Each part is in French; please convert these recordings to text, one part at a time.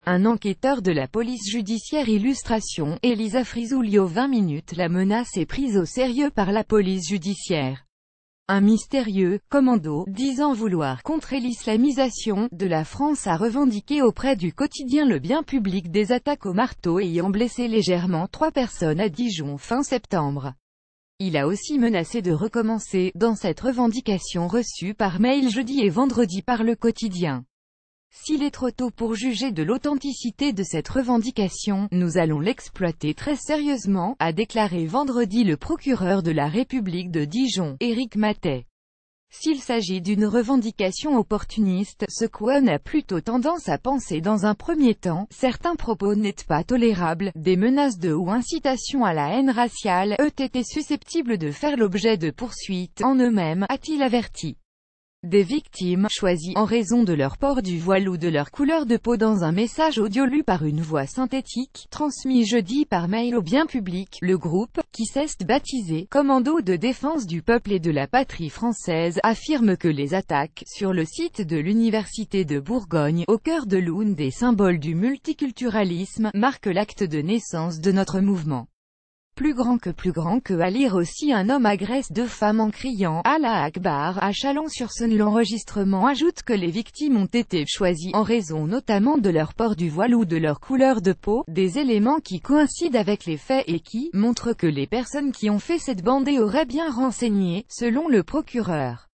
Un enquêteur de la police judiciaire Illustration, Elisa Frizulio 20 minutes. La menace est prise au sérieux par la police judiciaire. Un mystérieux commando, disant vouloir contrer l'islamisation de la France, a revendiqué auprès du quotidien Le Bien Public des attaques au marteau ayant blessé légèrement 3 personnes à Dijon fin septembre. Il a aussi menacé de recommencer, dans cette revendication reçue par mail jeudi et vendredi par le quotidien. S'il est trop tôt pour juger de l'authenticité de cette revendication, nous allons l'exploiter très sérieusement, a déclaré vendredi le procureur de la République de Dijon, Éric Mathey. S'il s'agit d'une revendication opportuniste, ce qu'on a plutôt tendance à penser dans un premier temps, certains propos n'étaient pas tolérables, des menaces de ou incitation à la haine raciale, étaient susceptibles de faire l'objet de poursuites en eux-mêmes, a-t-il averti. Des victimes, choisies en raison de leur port du voile ou de leur couleur de peau. Dans un message audio lu par une voix synthétique, transmis jeudi par mail au Bien Public, le groupe, qui s'est baptisé « Commando de défense du peuple et de la patrie française », affirme que les attaques, sur le site de l'Université de Bourgogne, au cœur de l'une des symboles du multiculturalisme, marquent l'acte de naissance de notre mouvement. Plus grand que, à lire aussi, un homme agresse 2 femmes en criant « Allah Akbar » à Chalon-sur-Saône. L'enregistrement ajoute que les victimes ont été choisies en raison notamment de leur port du voile ou de leur couleur de peau, des éléments qui coïncident avec les faits et qui montrent que les personnes qui ont fait cette bandée auraient bien renseigné, selon le procureur.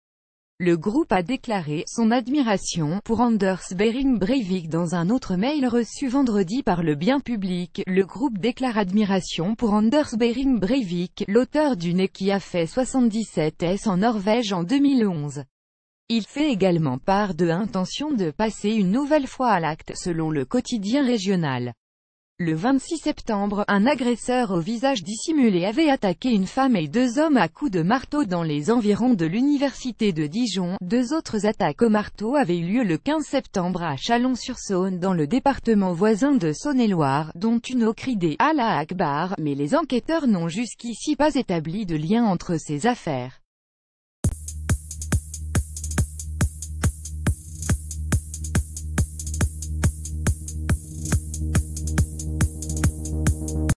Le groupe a déclaré son admiration pour Anders Behring Breivik dans un autre mail reçu vendredi par le Bien Public. Le groupe déclare admiration pour Anders Behring Breivik, l'auteur du Né qui a fait 77 en Norvège en 2011. Il fait également part de l'intention de passer une nouvelle fois à l'acte, selon le quotidien régional. Le 26 septembre, un agresseur au visage dissimulé avait attaqué une femme et 2 hommes à coups de marteau dans les environs de l'université de Dijon. 2 autres attaques au marteau avaient eu lieu le 15 septembre à Chalon-sur-Saône, dans le département voisin de Saône-et-Loire, dont une au cri des « Allah Akbar », mais les enquêteurs n'ont jusqu'ici pas établi de lien entre ces affaires.